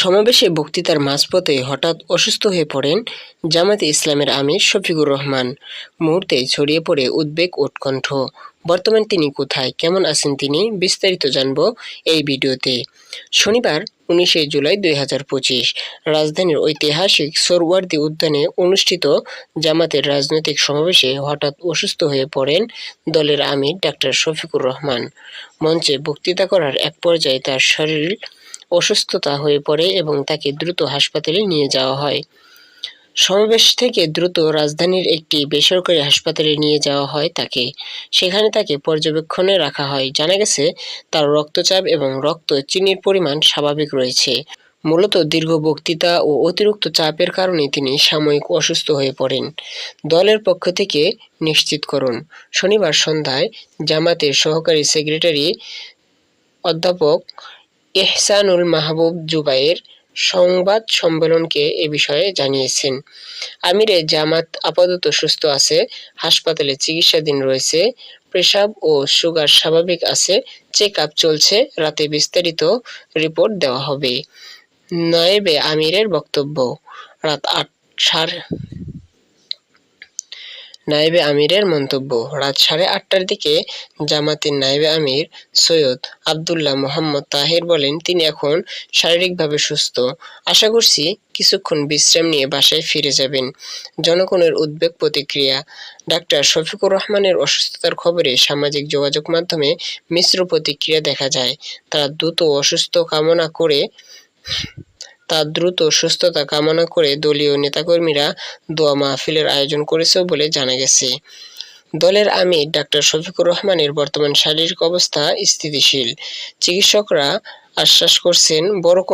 সমাবেশে বক্তৃতার মাঝপথে হঠাৎ অসুস্থ হয়ে পড়েন জামায়াতে ইসলামের আমির শফিকুর রহমান। মুহূর্তেই ছড়িয়ে পড়ে উদ্বেগ ও উৎকণ্ঠ। বর্তমান তিনি কোথায়, কেমন আছেন তিনি, বিস্তারিত জানব এই ভিডিওতে। শনিবার 19 জুলাই 2025 রাজধানীর ঐতিহাসিক সোহরাওয়ার্দী উদ্যানে অনুষ্ঠিত জামাতের রাজনৈতিক সমাবেশে হঠাৎ অসুস্থ হয়ে পড়েন দলের আমির ডাক্তার শফিকুর রহমান। মঞ্চে বক্তৃতা করার এক পর্যায়ে তার শরীর অসুস্থতা হয়ে পড়ে এবং তাকে দ্রুত হাসপাতালে নিয়ে যাওয়া হয়। সমাবেশ থেকে দ্রুত রাজধানীর একটি বেসরকারি হাসপাতালে নিয়ে যাওয়া হয় তাকে। সেখানে তাকে পর্যবেক্ষণে রাখা হয়। জানা গেছে, তার রক্তচাপ এবং রক্ত চিনির পরিমাণ স্বাভাবিক রয়েছে। মূলত দীর্ঘ বক্তৃতা ও অতিরিক্ত চাপের কারণে তিনি সাময়িক অসুস্থ হয়ে পড়েন। দলের পক্ষ থেকে নিশ্চিতকরণ। শনিবার সন্ধ্যায় জামাতের সহকারী সেক্রেটারি অধ্যাপক এহসানুল মাহবুব জুবায়ের সংবাদ সম্মেলনকে এ বিষয়ে জানিয়েছেন। আমিরে জামাত আপাতত সুস্থ আছে, হাসপাতালে চিকিৎসাধীন রয়েছে, পেশাব ও সুগার স্বাভাবিক আছে, চেক আপ চলছে, রাতে বিস্তারিত রিপোর্ট দেওয়া হবে। নায়েবে আমিরের বক্তব্য। নায়েবে আমিরের মন্তব্য। রাত 8:30টার দিকে জামাতের নায়েবে আমির সৈয়দ আবদুল্লাহ মোহাম্মদ তাহের বলেন, তিনি এখন শারীরিকভাবে সুস্থ। আশা করছি কিছুক্ষণ বিশ্রাম নিয়ে বাসায় ফিরে যাবেন। জনগণের উদ্বেগ প্রতিক্রিয়া। ডাক্তার শফিকুর রহমানের অসুস্থতার খবরে সামাজিক যোগাযোগ মাধ্যমে মিশ্র প্রতিক্রিয়া দেখা যায়। তারা দ্রুত সুস্থতা কামনা করে দলীয় নেতাকর্মীরা দোয়া মাহফিলের আয়োজন করেছে বলে জানা গেছে। দলের আমির ডাক্তার শফিকুর রহমানের বর্তমান শারীরিক অবস্থা স্থিতিশীল। চিকিৎসকরা আশ্বাস করছেন বড় কোনো